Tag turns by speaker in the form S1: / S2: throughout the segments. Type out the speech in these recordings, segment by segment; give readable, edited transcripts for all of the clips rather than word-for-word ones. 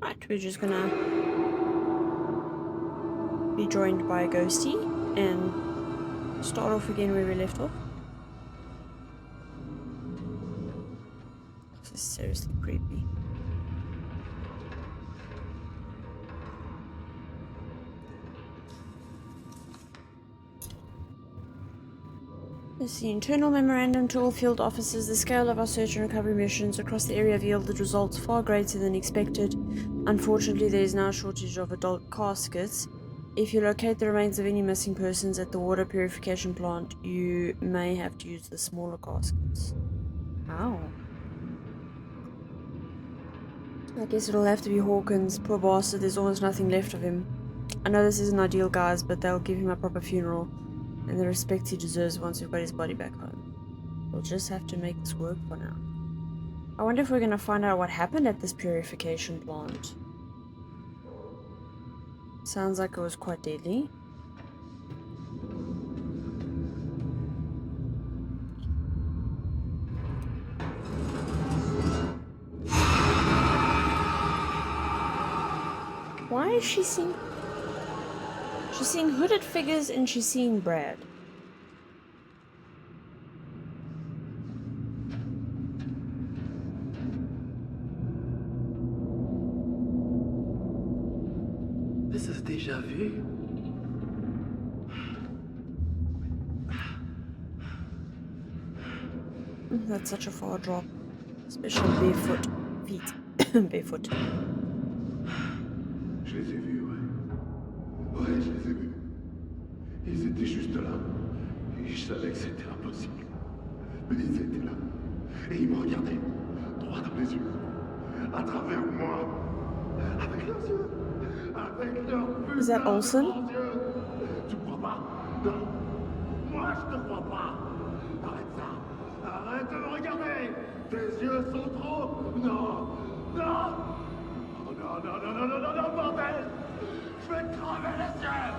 S1: Right, we're just gonna be joined by a ghosty and start off again where we left off. This is seriously creepy. This is the internal memorandum to all field officers. The scale of our search and recovery missions across the area have yielded results far greater than expected. Unfortunately, there is now a shortage of adult caskets. If you locate the remains of any missing persons at the water purification plant, you may have to use the smaller caskets. How? I guess it'll have to be Hawkins. Poor bastard, there's almost nothing left of him. I know this isn't ideal, guys, but they'll give him a proper funeral and the respect he deserves once we've got his body back home. We'll just have to make this work for now. I wonder if we're gonna find out what happened at this purification plant. Sounds like it was quite deadly. Why is she seeing... She's seeing hooded figures and she's seeing Brad.
S2: This is déjà vu.
S1: That's such a far drop. Especially barefoot feet. Barefoot.
S3: Je les ai vus, ouais. Ouais, je les ai vus. Ils étaient juste là. Et je savais que c'était impossible. Mais ils étaient là. Et ils me regardaient. Droit dans les yeux. À travers moi. Avec leurs yeux. Avec leurs
S1: Is that Olsen?
S3: yeux. Tu crois pas? Non. Moi, je te crois pas. Arrête ça. Arrête de me regarder. Tes yeux sont trop... Non. Non. Non, bordel! Je vais te crever les yeux!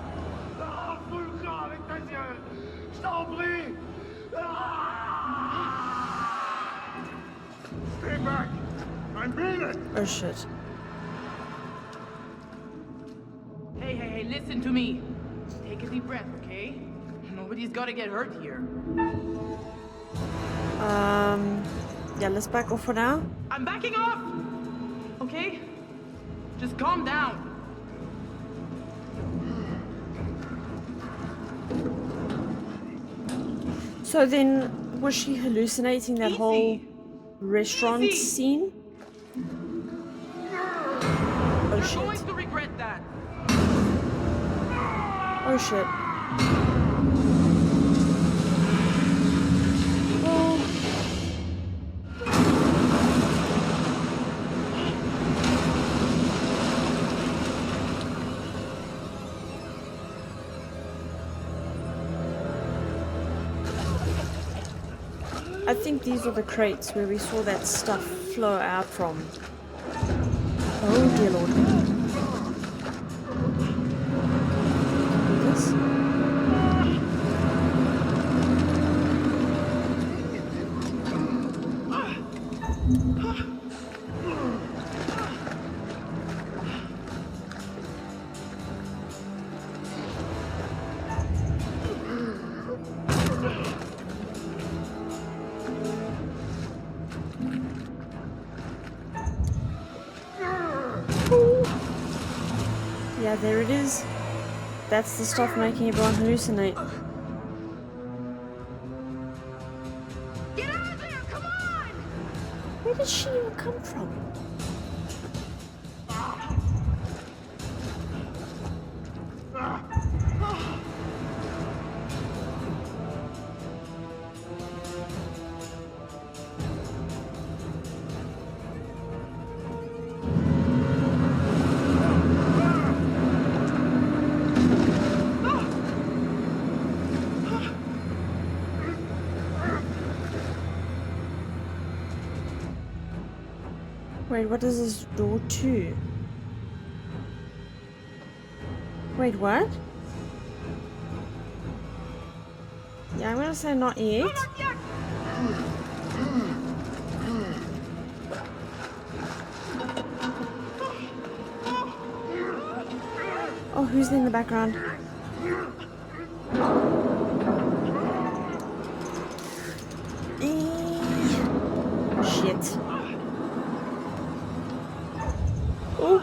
S3: Ah, fous le camp avec tes yeux! Je t'en prie! Stay back! I mean it!
S1: Oh shit.
S4: Hey, listen to me. Take a deep breath, okay? Nobody's gotta get hurt here.
S1: Yeah, let's back off for now.
S4: I'm backing off! Okay? Just calm down.
S1: So then, was she hallucinating that whole restaurant scene? Oh
S4: You're
S1: shit.
S4: going to regret that.
S1: Oh shit. I think these are the crates where we saw that stuff flow out from. Oh dear lord. This? Yeah, there it is. That's the stuff making everyone hallucinate.
S4: Get out of there! Come on!
S1: Where did she even come from? Wait, what is this door to? Wait, what? Yeah, I'm gonna say not yet.
S4: Not yet!
S1: Oh, who's in the background? Shit. Oh.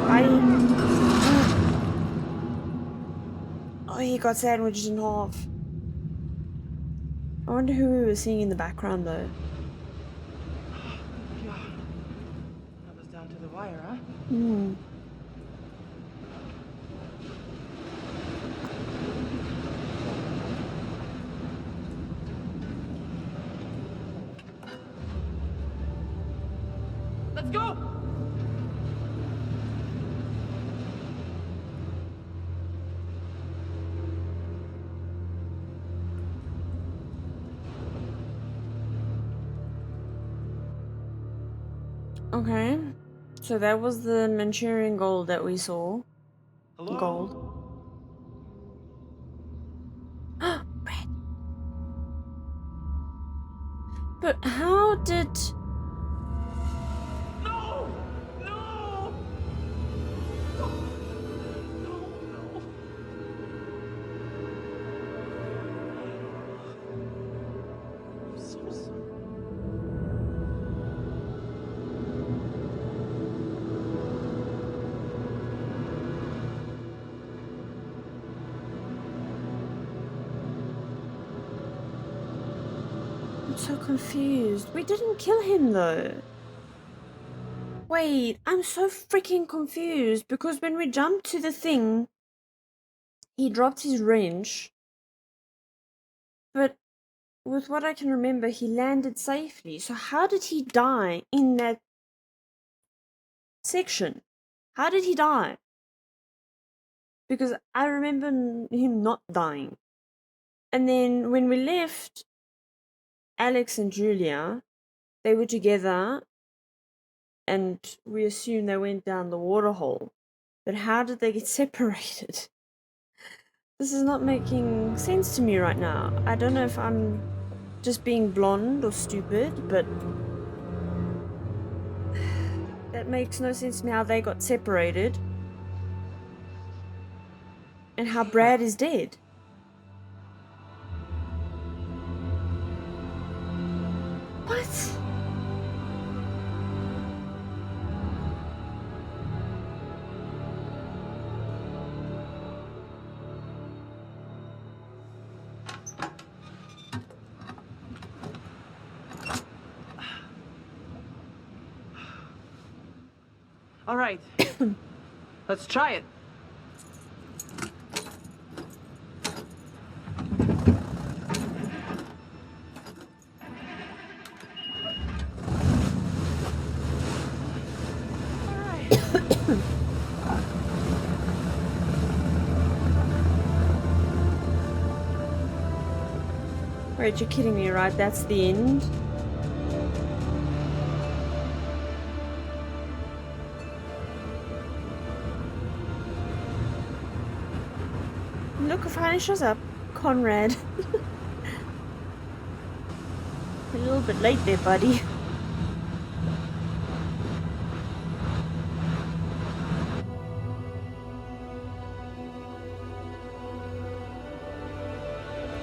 S1: Bye. Oh, he got sandwiched in half. I wonder who we were seeing in the background, though.
S4: Yeah. That was down to the wire, huh?
S1: Hmm.
S4: Let's go!
S1: Okay. So that was the Manchurian gold that we saw.
S2: Hello?
S1: Gold. Bread. But how did...
S4: No! No! No! No! No! I'm so sorry.
S1: I'm so confused. We didn't kill him, though. Wait, I'm so freaking confused because when we jumped to the thing, he dropped his wrench, but with what I can remember, he landed safely. So how did he die in that section? How did he die? Because I remember him not dying. And then when we left, Alex and Julia, they were together, and we assumed they went down the water hole. But how did they get separated? This is not making sense to me right now. I don't know if I'm just being blonde or stupid, but that makes no sense to me how they got separated and how Brad is dead. What?
S4: All right. Let's try it.
S1: Wait, you're kidding me, right? That's the end? Look, who finally shows up. Conrad. A little bit late there, buddy.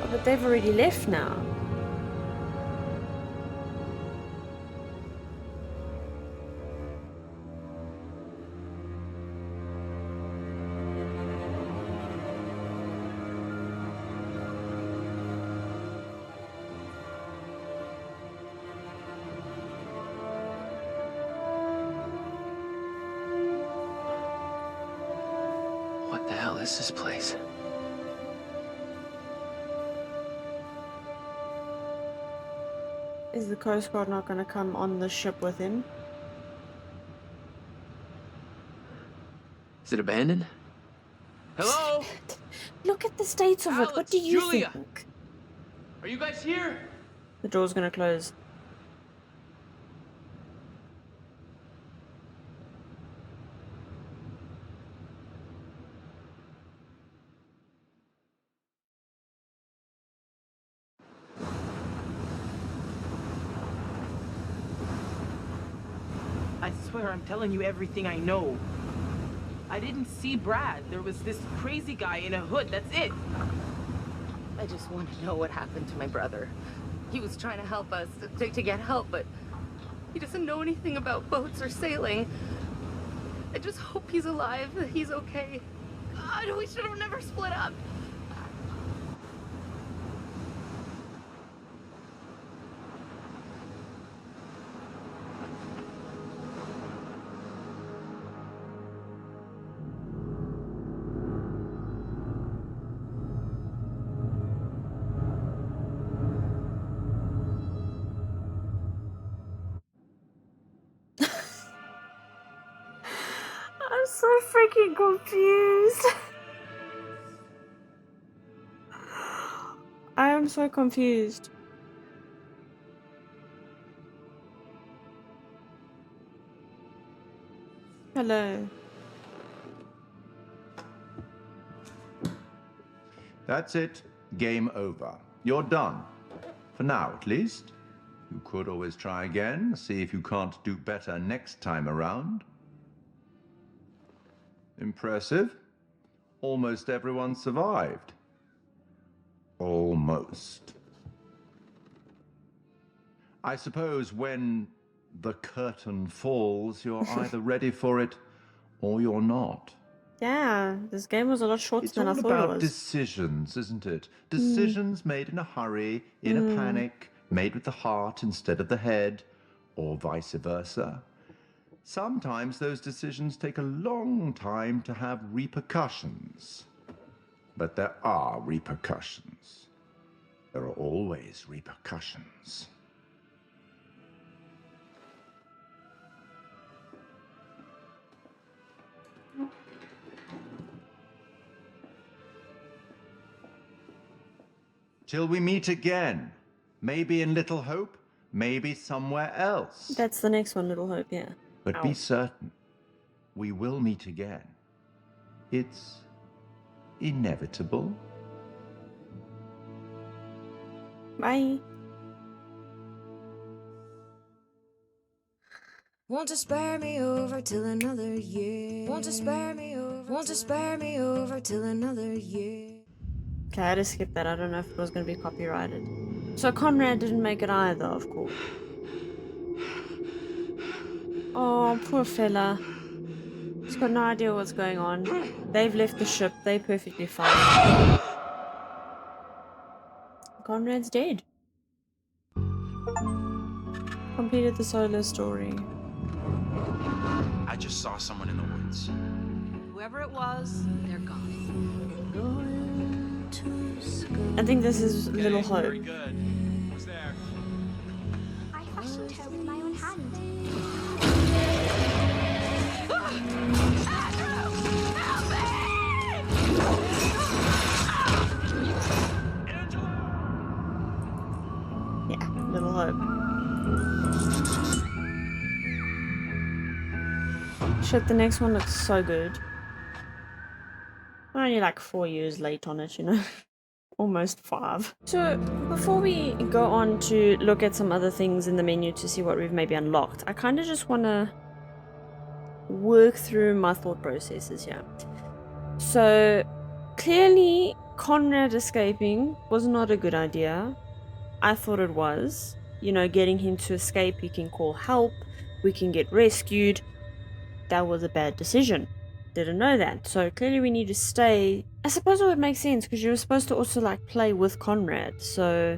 S1: Oh, but they've already left now.
S2: What the hell is this place?
S1: Is the Coast Guard not going to come on the ship with him?
S2: Is it abandoned?
S4: Hello?
S1: Look at the state of it. What
S4: Alex,
S1: do you
S4: Julia.
S1: think?
S4: Are you guys here?
S1: The door's going to close.
S4: I swear I'm telling you everything I know. I didn't see Brad. There was this crazy guy in a hood, that's it.
S5: I just want to know what happened to my brother. He was trying to help us, to get help, but he doesn't know anything about boats or sailing. I just hope he's alive, that he's okay. God, we should have never split up.
S1: I'm so freaking confused. I am so confused. Hello.
S6: That's it. Game over. You're done. For now, at least. You could always try again, see if you can't do better next time around. Impressive. Almost everyone survived. Almost. I suppose when the curtain falls, you're either ready for it or you're not.
S1: Yeah, this game was a lot shorter
S6: It's
S1: than I
S6: all
S1: thought it
S6: about
S1: was.
S6: decisions, isn't it? Decisions made in a hurry, in a panic, made with the heart instead of the head, or vice versa. Sometimes those decisions take a long time to have repercussions. But there are repercussions. There are always repercussions. Till we meet again. Maybe in Little Hope, maybe somewhere else.
S1: That's the next one, Little Hope, yeah.
S6: But be certain, we will meet again. It's inevitable.
S1: Bye.
S7: Want to spare me over till another year. Want to spare me over. Want to spare me over till another year.
S1: Okay, I had to skip that. I don't know if it was going to be copyrighted. So Conrad didn't make it either, of course. Oh, poor fella. He's got no idea what's going on. They've left the ship. They're perfectly fine. Conrad's dead. Completed the solo story.
S8: I just saw someone in the woods.
S7: Whoever it was, they're gone.
S1: I think this is Little Hope.
S8: Very good. Who's there?
S9: I fashioned her with my own hand.
S1: Yeah, Little Hope. Shit, the next one looks so good. We're only like 4 years late on it, you know? Almost 5. So, before we go on to look at some other things in the menu to see what we've maybe unlocked, I kind of just want to work through my thought processes here. So, clearly, Conrad escaping was not a good idea. I thought it was. You know, getting him to escape, he can call help, we can get rescued. That was a bad decision. Didn't know that. So clearly we need to stay. I suppose it would make sense because you were supposed to also like play with Conrad. So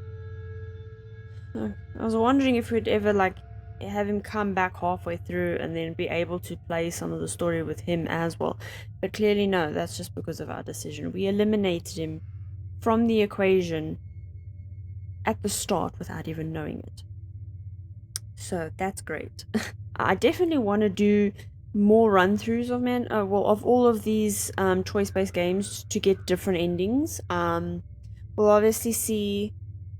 S1: I was wondering if we'd ever like have him come back halfway through and then be able to play some of the story with him as well. But clearly no, that's just because of our decision. We eliminated him from the equation at the start without even knowing it. So that's great. I definitely want to do more run-throughs of of all of these choice-based games to get different endings. We'll obviously see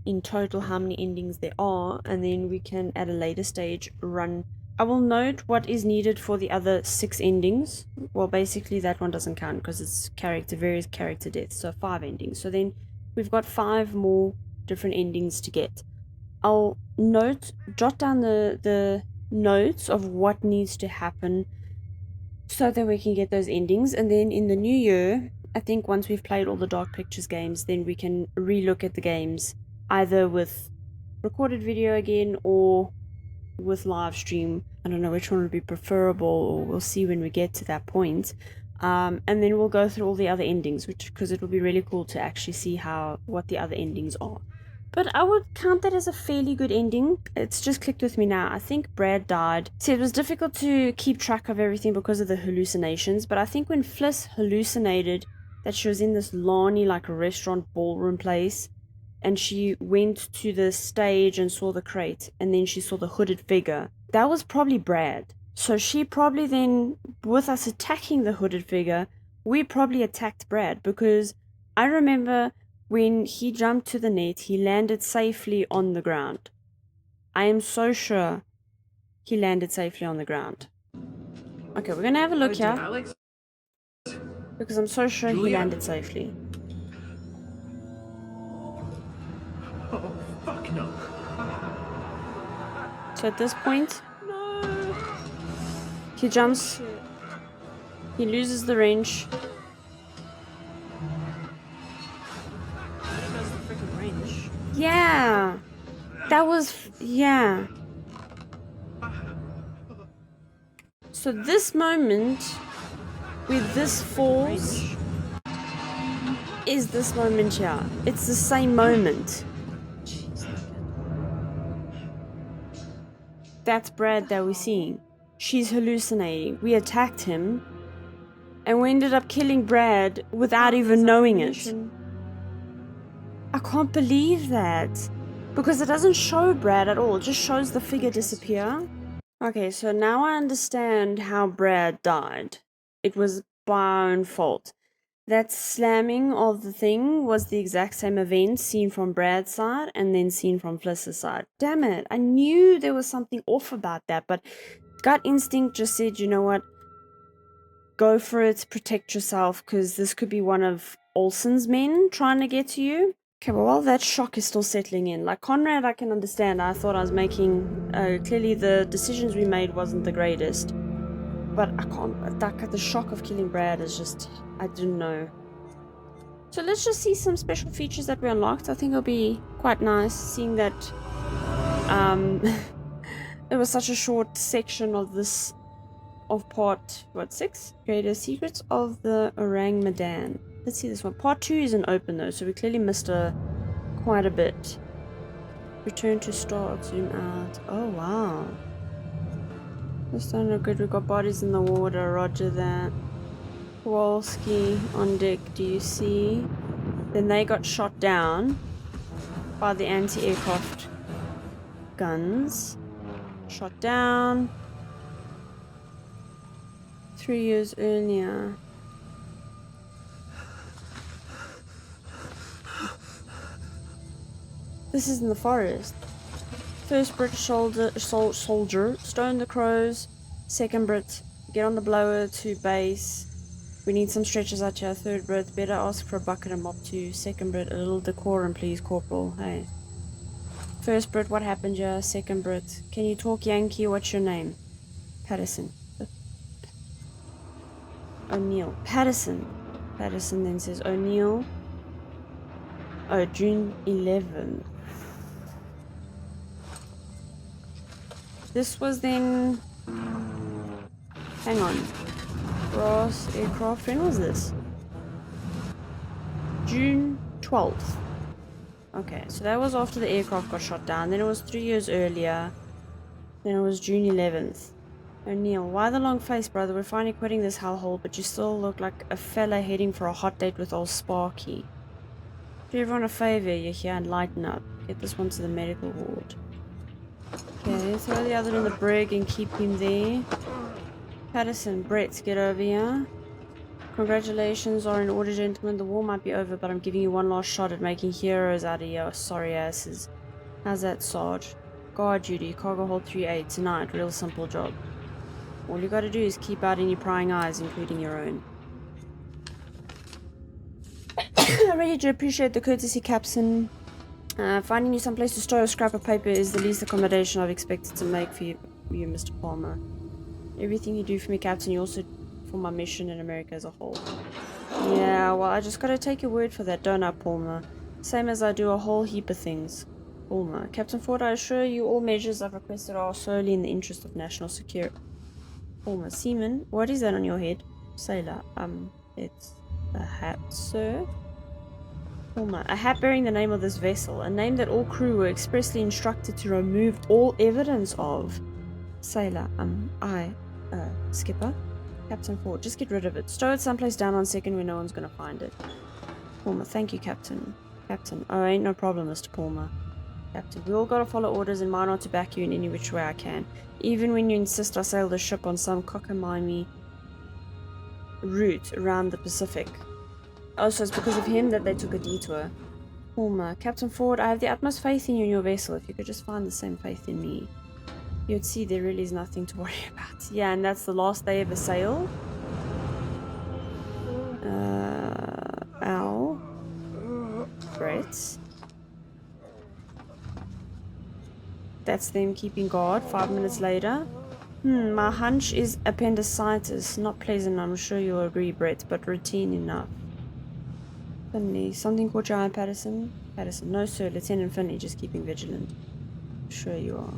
S1: in total how many endings there are, and then we can at a later stage run. I will note what is needed for the other 6 endings. Well, basically that one doesn't count because it's various character deaths, so 5 endings. So then we've got 5 more different endings to get. I'll jot down the notes of what needs to happen so that we can get those endings. And then in the new year, I think once we've played all the Dark Pictures games, then we can relook at the games, either with recorded video again or with live stream. I don't know which one would be preferable, or we'll see when we get to that point. And then we'll go through all the other endings, because it will be really cool to actually see what the other endings are. But I would count that as a fairly good ending. It's just clicked with me now. I think Brad died. See, it was difficult to keep track of everything because of the hallucinations, but I think when Fliss hallucinated that she was in this Lani, like a restaurant ballroom place, and she went to the stage and saw the crate, and then she saw the hooded figure, that was probably Brad. So she probably then, with us attacking the hooded figure, we probably attacked Brad, because I remember when he jumped to the net, he landed safely on the ground. I am so sure he landed safely on the ground. Okay, we're gonna have a look here,
S2: Alex?
S1: because I'm so sure he
S2: Julia?
S1: landed safely.
S3: Oh, fuck no.
S1: So at this point, he jumps, he loses the wrench. Yeah, that was, yeah. So this moment where this falls is this moment here. It's the same moment. That's Brad that we're seeing. She's hallucinating. We attacked him, and we ended up killing Brad without even knowing it. I can't believe that, because it doesn't show Brad at all. It just shows the figure disappear. Okay, so now I understand how Brad died. It was by our own fault. That slamming of the thing was the exact same event seen from Brad's side and then seen from Fliss's side. Damn it, I knew there was something off about that, but gut instinct just said, you know what? Go for it, protect yourself, because this could be one of Olsen's men trying to get to you. Okay, well, while that shock is still settling in, like Conrad, I can understand. I thought I was making, clearly the decisions we made wasn't the greatest. But I can't, the shock of killing Brad is just, I didn't know. So let's just see some special features that we unlocked. I think it'll be quite nice seeing that, it was such a short section of this, of part, what, 6? Greater Secrets of the Orang Medan. Let's see this one. Part 2 isn't open though, so we clearly missed quite a bit. Return to start, zoom out. Oh wow. This don't look good. We've got bodies in the water, roger that. Kowalski on deck, do you see? Then they got shot down by the anti-aircraft guns. Shot down 3 years earlier. This is in the forest. First British soldier, stone the crows. Second Brit, get on the blower to base. We need some stretchers out here. Third Brit, better ask for a bucket and mop too. Second Brit, a little decorum please, Corporal. Hey. First Brit, what happened here? Second Brit, can you talk Yankee? What's your name? Patterson. O'Neill. Patterson. Patterson then says O'Neill. Oh, June 11th. This was then... Hang on. Ross aircraft. When was this? June 12th. Okay, so that was after the aircraft got shot down. Then it was 3 years earlier. Then it was June 11th. O'Neill, why the long face, brother? We're finally quitting this hellhole, but you still look like a fella heading for a hot date with old Sparky. Do everyone a favor, you're here, and lighten up. Get this one to the medical ward. Okay, throw the other in the brig and keep him there. Patterson, Brett, get over here. Congratulations are in order, gentlemen. The war might be over, but I'm giving you one last shot at making heroes out of your sorry asses. How's that, Sarge? Guard duty, cargo hold 3A, tonight, real simple job. All you gotta do is keep out any prying eyes, including your own. I really do appreciate the courtesy, Captain. Finding you someplace to store a scrap of paper is the least accommodation I've expected to make for you, Mr. Palmer. Everything you do for me, Captain, you also for my mission in America as a whole. Yeah, well, I just gotta take your word for that, don't I, Palmer? Same as I do a whole heap of things. Palmer. Captain Ford, I assure you all measures I've requested are solely in the interest of national security. Palmer. Seaman, what is that on your head? Sailor. It's a hat, sir. Palmer. A hat bearing the name of this vessel, a name that all crew were expressly instructed to remove all evidence of. Sailor. Skipper. Captain Ford, just get rid of it. Stow it someplace down on second where no one's gonna find it. Palmer, thank you, Captain. Captain, oh, ain't no problem, Mr. Palmer. Captain, we all gotta follow orders and mine not to back you in any which way I can. Even when you insist I sail the ship on some cockamamie route around the Pacific. Oh, so it's because of him that they took a detour. Palmer, Captain Ford, I have the utmost faith in you and your vessel. If you could just find the same faith in me, you'd see there really is nothing to worry about. Yeah, and that's the last they ever sailed. Al. Brett. That's them keeping guard. 5 minutes later. My hunch is appendicitis. Not pleasant, I'm sure you'll agree, Brett, but routine enough. Finley. Something caught your eye, Patterson? Patterson. No, sir. Lieutenant Finley, just keeping vigilant. Sure you are.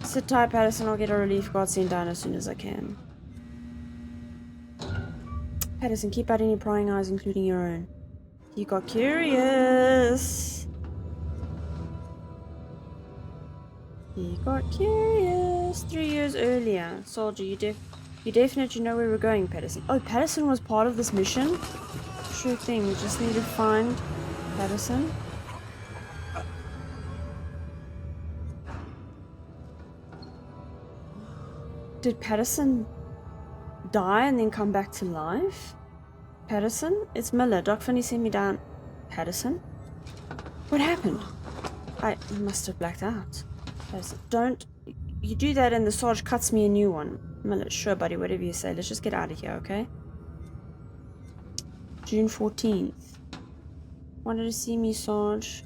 S1: Sit tight, Patterson. I'll get a relief guard sent down as soon as I can. Patterson, keep out any prying eyes, including your own. He got curious. He got curious. 3 years earlier. Soldier, you definitely know where we're going, Patterson. Oh, Patterson was part of this mission? Sure thing. We just need to find Patterson. Did Patterson die and then come back to life? Patterson? It's Miller. Doc Finney sent me down. Patterson? What happened? I must have blacked out. Patterson. Don't. You do that and the Sarge cuts me a new one. Miller, sure buddy, whatever you say. Let's just get out of here, okay? June 14th. Wanted to see me, Sarge.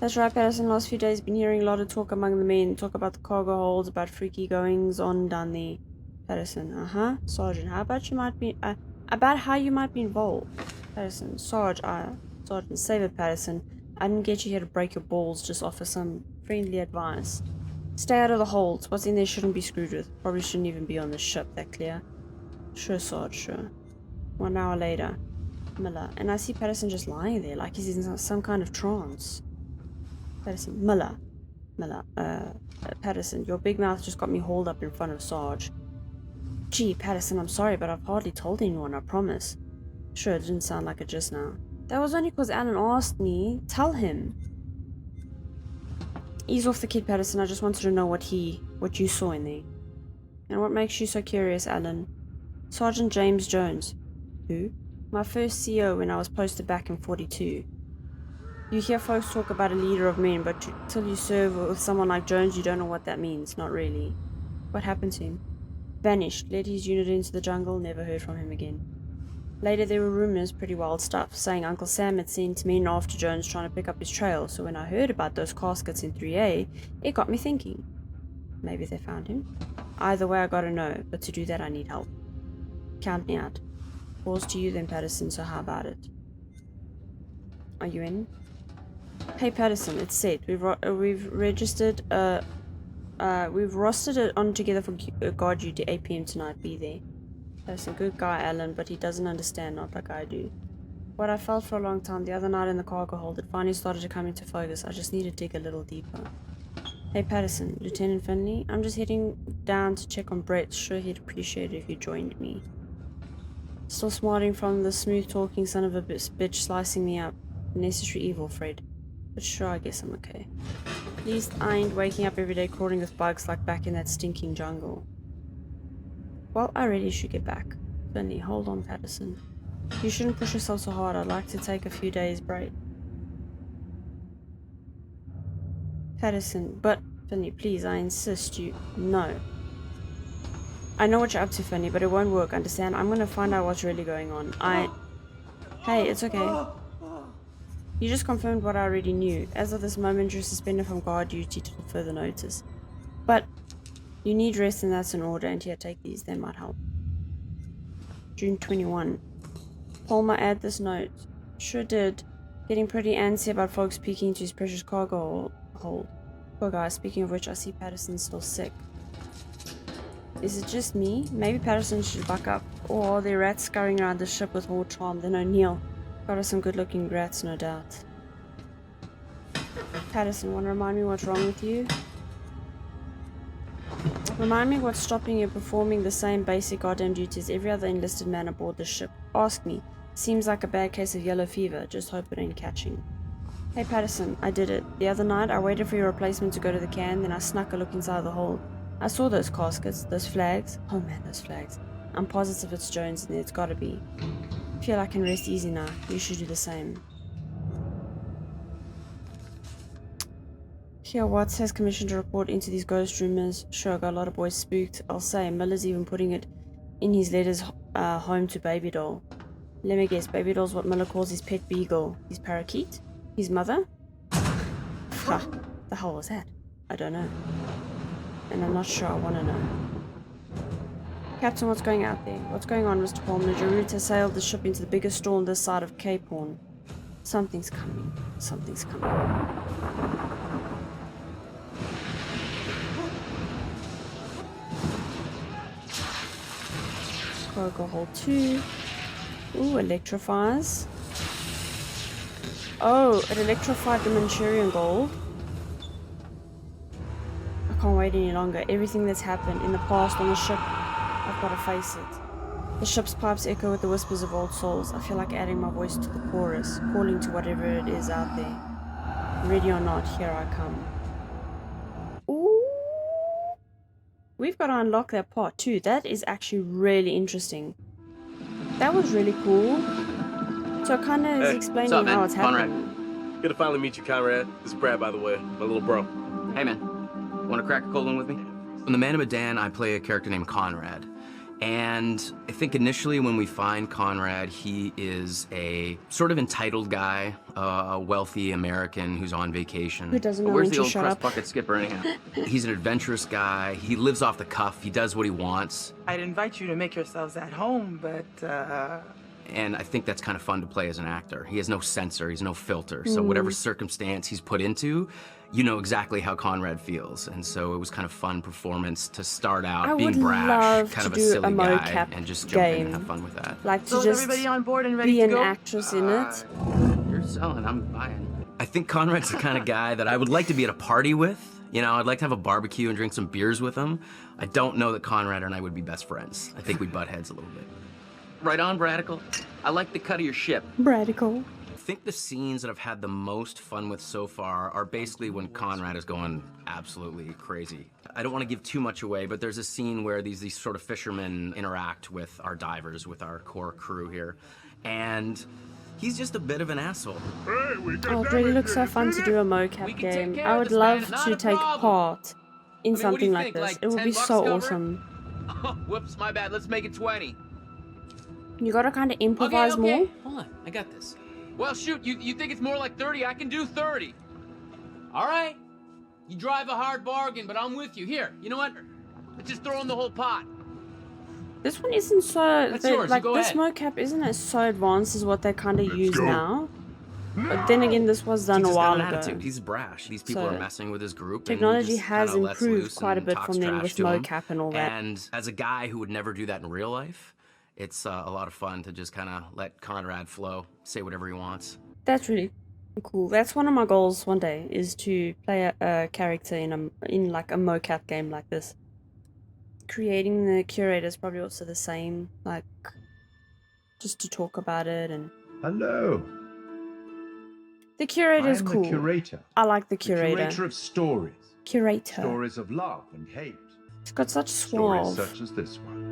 S1: That's right, Patterson. Last few days been hearing a lot of talk among the men. Talk about the cargo holds, about freaky goings on down there. Patterson, Sergeant, how about how you might be involved? Patterson, Sergeant, save it, Patterson. I didn't get you here to break your balls, just offer some friendly advice. Stay out of the holds. What's in there shouldn't be screwed with. Probably shouldn't even be on the ship, that clear? Sure, Sarge, sure. 1 hour later. Miller, and I see Patterson just lying there like he's in some kind of trance. Patterson, Patterson, your big mouth just got me hauled up in front of Sarge. Gee, Patterson, I'm sorry, but I've hardly told anyone, I promise. Sure, it didn't sound like it just now. That was only because Alan asked me. Tell him. Ease off the kid, Patterson. I just wanted to know what you saw in there. And what makes you so curious, Alan? Sergeant James Jones. Who? My first CO when I was posted back in 42. You hear folks talk about a leader of men, but till you serve with someone like Jones, you don't know what that means. Not really. What happened to him? Vanished, led his unit into the jungle, never heard from him again. Later there were rumors, pretty wild stuff, saying Uncle Sam had sent men after Jones trying to pick up his trail, so when I heard about those caskets in 3A, it got me thinking. Maybe they found him? Either way I gotta know, but to do that I need help. Count me out. Falls to you then, Patterson, so how about it? Are you in? Hey Patterson, it's set. We've registered, we've rostered it on together for guard duty 8 PM tonight. Be there. Patterson, good guy, Alan, but he doesn't understand, not like I do. What I felt for a long time the other night in the cargo hold, it finally started to come into focus. I just need to dig a little deeper. Hey Patterson, Lieutenant Finley, I'm just heading down to check on Brett. Sure, he'd appreciate it if you joined me. Still smarting from the smooth-talking son of a bitch slicing me up. Necessary evil, Fred. But sure, I guess I'm okay. At least I ain't waking up every day crawling with bugs like back in that stinking jungle. Well, I really should get back. Finley, hold on, Patterson. You shouldn't push yourself so hard. I'd like to take a few days break. Patterson, but Finley, please, I insist you... No. I know what you're up to, Finley, but it won't work, understand? I'm gonna find out what's really going on. Hey, it's okay. You just confirmed what I already knew. As of this moment, you're suspended from guard duty till further notice. But you need rest and that's in order, and here, take these. They might help. June 21. Palmer, add this note. Sure did. Getting pretty antsy about folks peeking into his precious cargo hold. Poor guy, speaking of which, I see Patterson's still sick. Is it just me? Maybe Patterson should buck up. Or are there rats scurrying around the ship with more charm than O'Neill? Got us some good looking rats, no doubt. Patterson, wanna remind me what's wrong with you? Remind me what's stopping you performing the same basic goddamn duties every other enlisted man aboard the ship. Ask me. Seems like a bad case of yellow fever, just hope it ain't catching. Hey Patterson, I did it. The other night I waited for your replacement to go to the can, then I snuck a look inside the hold. I saw those caskets, those flags. Oh man, those flags. I'm positive it's Jones in there, it's gotta be. Feel I can rest easy now. You should do the same. Here, Watts has commissioned a report into these ghost rumors. Sure, got a lot of boys spooked. I'll say, Miller's even putting it in his letters home to Baby Doll. Let me guess, Baby Doll's what Miller calls his pet beagle. His parakeet? His mother? Ha, the hell was that? I don't know. And I'm not sure I want to know. Captain, what's going out there? What's going on, Mr. Palmer? Jarut has sailed the ship into the biggest storm this side of Cape Horn. Something's coming. Something's coming. Cargo hold 2. Ooh, electrifies. Oh, it electrified the Manchurian gold. I can't wait any longer. Everything that's happened in the past on the ship, I've got to face it. The ship's pipes echo with the whispers of old souls. I feel like adding my voice to the chorus, calling to whatever it is out there. Ready or not, here I come. Ooh. We've got to unlock that part too. That is actually really interesting. That was really cool. So it kind of is explaining
S2: what's up,
S1: how
S2: man?
S1: it's
S2: Conrad.
S1: happening.
S10: Good to finally meet you, Conrad. This is Brad, by the way, my little bro.
S2: Hey, man. Want to crack a cold one with me? In the Man of Medan, I play a character named Conrad. And I think initially when we find Conrad, he is a sort of entitled guy, a wealthy American who's on vacation.
S1: Who doesn't know
S2: Where's
S1: when
S2: the
S1: to
S2: old
S1: shut
S2: crust
S1: up?
S2: bucket skipper anyhow? He's an adventurous guy. He lives off the cuff. He does what he wants.
S4: I'd invite you to make yourselves at home, but,
S2: And I think that's kind of fun to play as an actor. He has no censor, he's no filter. So whatever circumstance he's put into, you know exactly how Conrad feels. And so it was kind of fun performance to start out being brash, kind of a silly guy, and just jump in and have fun with that.
S1: Like to
S4: so is
S1: just
S4: everybody on board and ready
S1: be
S4: to
S1: an
S4: go?
S1: actress in it.
S2: You're selling, I'm buying. I think Conrad's the kind of guy that I would like to be at a party with. You know, I'd like to have a barbecue and drink some beers with him. I don't know that Conrad and I would be best friends. I think we'd butt heads a little bit. Right on, Bradical. I like the cut of your ship.
S1: Radical.
S2: I think the scenes that I've had the most fun with so far are basically when Conrad is going absolutely crazy. I don't want to give too much away, but there's a scene where these sort of fishermen interact with our divers, with our core crew here, and he's just a bit of an asshole.
S1: Oh, it really looks so fun to do a mocap game. I would love to take part in something like this. It would be so awesome.
S2: Oh, whoops, my bad. Let's make it 20.
S1: You gotta kind of improvise more.
S2: Hold on, I got this. Well, shoot, you think it's more like 30? I can do 30. All right. You drive a hard bargain, but I'm with you. Here, you know what? Let's just throw in the whole pot.
S1: This one isn't so...
S2: That's yours,
S1: like,
S2: go
S1: this
S2: ahead.
S1: mocap isn't as so advanced as what they kind of use
S3: go.
S1: now. But then again, this was done
S2: He's
S1: a
S2: just
S1: while
S2: got an
S1: ago.
S2: attitude. He's brash. These people
S1: So,
S2: are messing with his group.
S1: Technology
S2: and he just
S1: has
S2: kinda lets
S1: improved
S2: loose
S1: quite a
S2: and
S1: bit
S2: talks
S1: from then
S2: trash
S1: with
S2: to him.
S1: mocap and all that.
S2: And as a guy who would never do that in real life, it's a lot of fun to just kind of let Conrad flow, say whatever he wants.
S1: That's really cool. That's one of my goals one day, is to play a character in like a mocap game like this. Creating the curator is probably also the same, like just to talk about it. And
S6: Hello.
S1: the curator
S6: I
S1: is
S6: am
S1: cool.
S6: the curator.
S1: I like the
S6: The
S1: curator.
S6: curator of stories.
S1: Curator.
S6: Stories of love and hate.
S1: It's got such
S6: Stories
S1: suave.
S6: such as this one.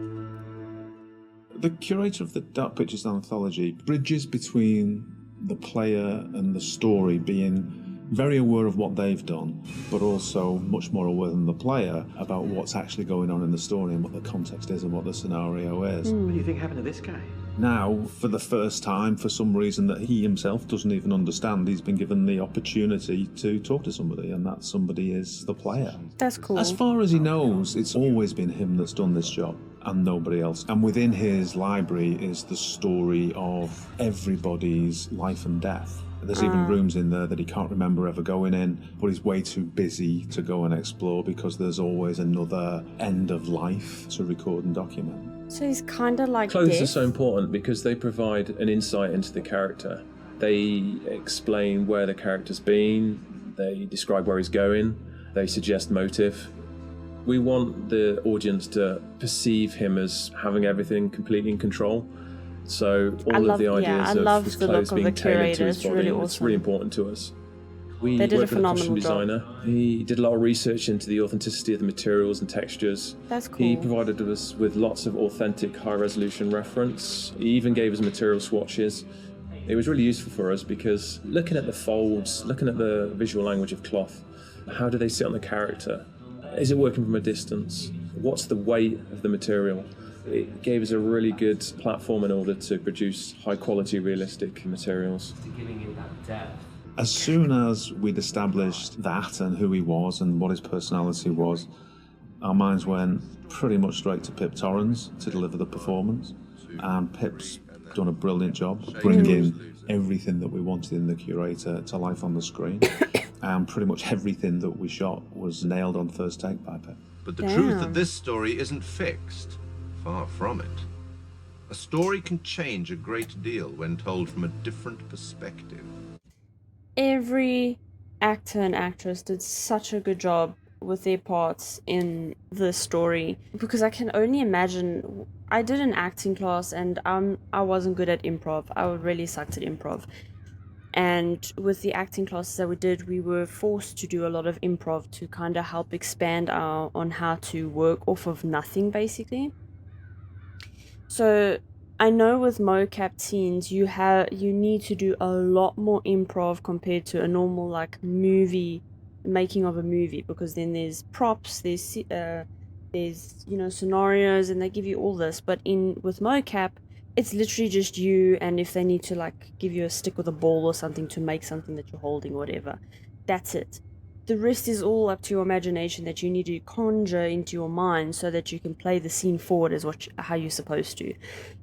S11: The curator of the Dark Pictures anthology bridges between the player and the story, being very aware of what they've done, but also much more aware than the player about what's actually going on in the story and what the context is and what the scenario is.
S2: What do you think happened to this guy?
S11: Now, for the first time, for some reason that he himself doesn't even understand, he's been given the opportunity to talk to somebody, and that somebody is the player.
S1: That's cool.
S11: As far as he knows, it's always been him that's done this job. and nobody else. And within his library is the story of everybody's life and death. There's even rooms in there that he can't remember ever going in, but he's way too busy to go and explore because there's always another end of life to record and document.
S1: So he's kind of like
S12: Clothes
S1: death?
S12: are so important because they provide an insight into the character. They explain where the character's been, they describe where he's going, they suggest motive. We want the audience to perceive him as having everything completely in control. So all of the ideas of his clothes being tailored to his body, it's really important to us. We
S1: They did a
S12: worked with a costume
S1: phenomenal
S12: designer. He did a lot of research into the authenticity of the materials and textures.
S1: That's cool.
S12: He provided us with lots of authentic high-resolution reference. He even gave us material swatches. It was really useful for us because looking at the folds, looking at the visual language of cloth, how do they sit on the character? Is it working from a distance? What's the weight of the material? It gave us a really good platform in order to produce high-quality, realistic materials.
S2: Giving it that depth.
S11: As soon as we'd established that and who he was and what his personality was, our minds went pretty much straight to Pip Torrens to deliver the performance. And Pip's done a brilliant job bringing everything that we wanted in the curator to life on the screen. And pretty much everything that we shot was nailed on first take by Pip.
S3: But the truth of this story isn't fixed. Far from it. A story can change a great deal when told from a different perspective.
S1: Every actor and actress did such a good job with their parts in the story, because I can only imagine. I did an acting class and I wasn't good at improv. I really sucked at improv. And with the acting classes that we did, we were forced to do a lot of improv to kind of help expand on how to work off of nothing, basically. So I know with mocap scenes you need to do a lot more improv compared to a normal like movie making of a movie, because then there's props, there's scenarios, and they give you all this. But with mocap, it's literally just you, and if they need to like give you a stick with a ball or something to make something that you're holding or whatever, that's it. The rest is all up to your imagination that you need to conjure into your mind so that you can play the scene forward as how you're supposed to.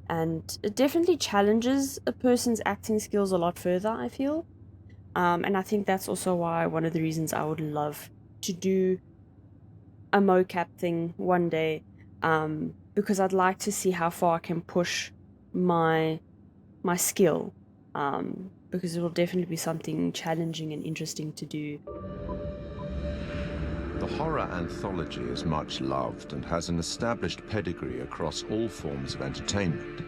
S1: And it definitely challenges a person's acting skills a lot further, I feel. And I think that's also why one of the reasons I would love to do a mocap thing one day, because I'd like to see how far I can push my skill, because it will definitely be something challenging and interesting to do.
S6: The horror anthology is much loved and has an established pedigree across all forms of entertainment.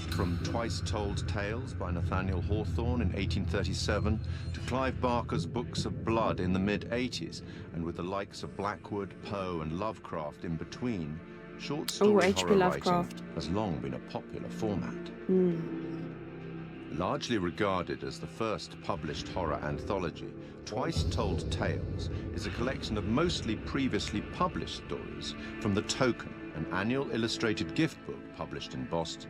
S6: From Twice Told Tales by Nathaniel Hawthorne in 1837 to Clive Barker's Books of Blood in the mid-80s, and with the likes of Blackwood, Poe and Lovecraft in between, short story horror writing has long been a popular format. Largely regarded as the first published horror anthology, Twice Told Tales is a collection of mostly previously published stories from The Token, an annual illustrated gift book published in Boston.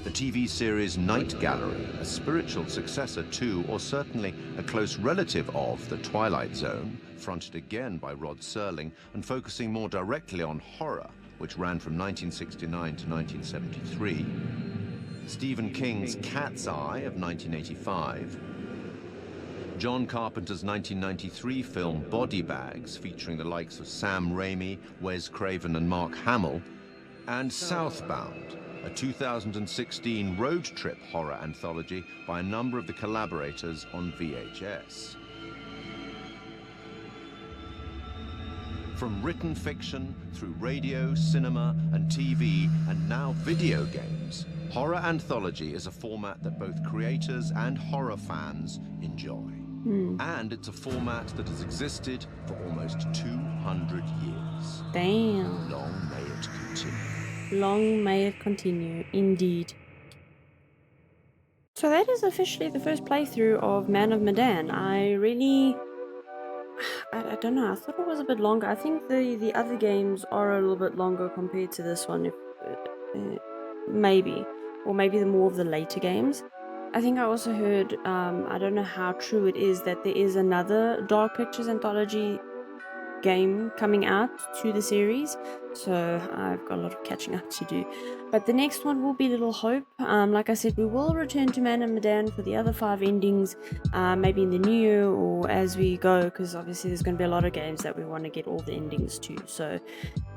S6: The TV series Night Gallery, a spiritual successor to, or certainly a close relative of, The Twilight Zone, fronted again by Rod Serling and focusing more directly on horror, which ran from 1969 to 1973. Stephen King's Cat's Eye of 1985, John Carpenter's 1993 film Body Bags, featuring the likes of Sam Raimi, Wes Craven and Mark Hamill, and Southbound, a 2016 road trip horror anthology by a number of the collaborators on VHS. From written fiction through radio, cinema and TV, and now video games, horror anthology is a format that both creators and horror fans enjoy. And it's a format that has existed for almost 200 years.
S1: Damn.
S6: Long may it continue.
S1: Long may it continue, indeed. So that is officially the first playthrough of Man of Medan. I don't know, I thought it was a bit longer. I think the other games are a little bit longer compared to this one, maybe. Or maybe more of the later games. I think I also heard, I don't know how true it is, that there is another Dark Pictures anthology game coming out to the series, so I've got a lot of catching up to do. But the next one will be Little Hope. Like I said, we will return to Man and Medan for the other 5 endings, maybe in the new year or as we go, because obviously there's going to be a lot of games that we want to get all the endings to. So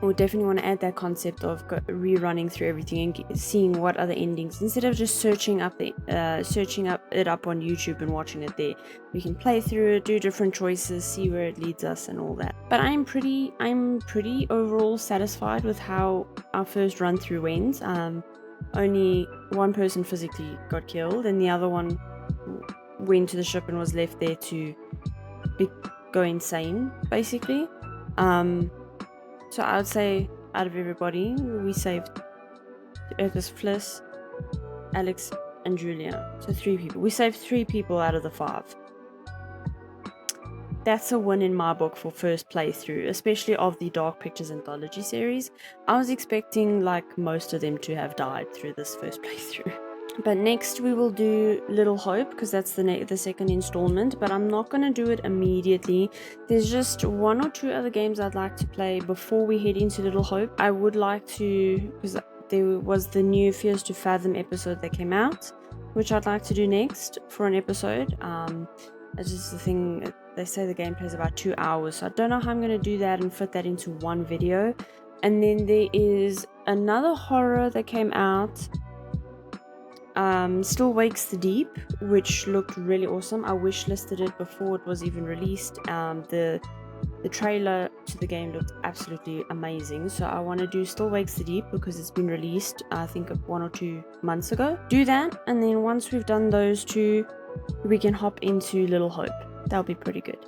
S1: we definitely want to add that concept of rerunning through everything and seeing what other endings, instead of just searching up it up on YouTube and watching it there. We can play through it, do different choices, see where it leads us and all that. But I'm pretty overall satisfied with how our first run through went. Only one person physically got killed, and the other one went to the ship and was left there to go insane, basically. So I would say out of everybody, we saved Fliss, Alex, and Julia. So 3 people. We saved 3 people out of the 5. That's a win in my book for first playthrough, especially of the Dark Pictures Anthology series. I was expecting like most of them to have died through this first playthrough. But next we will do Little Hope, because that's the second installment, but I'm not going to do it immediately. There's just 1 or 2 other games I'd like to play before we head into Little Hope. I would like to, because there was the new Fears to Fathom episode that came out, which I'd like to do next for an episode. It's just the thing, they say the game plays about 2 hours, so I don't know how I'm going to do that and fit that into one video. And then there is another horror that came out, Still Wakes the Deep, which looked really awesome. I wishlisted it before it was even released. The trailer to the game looked absolutely amazing, so I want to do Still Wakes the Deep because it's been released I think 1 or 2 months ago. Do that, and then once we've done those 2, we can hop into Little Hope. That'll be pretty good.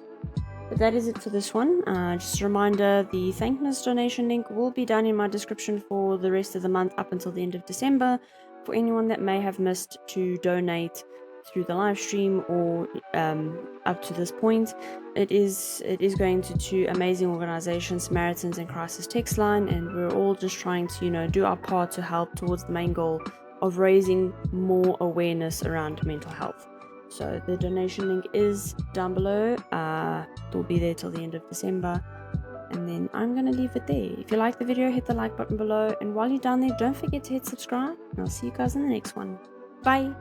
S1: But that is it for this one. Just a reminder, the Thankness donation link will be down in my description for the rest of the month up until the end of December, for anyone that may have missed to donate through the live stream or up to this point. It is going to 2 amazing organizations, Samaritans and Crisis Text Line, and we're all just trying to do our part to help towards the main goal of raising more awareness around mental health. So the donation link is down below. It will be there till the end of December, and then I'm gonna leave it there. If you like the video, hit the like button below, and while you're down there, don't forget to hit subscribe, and I'll see you guys in the next one. Bye.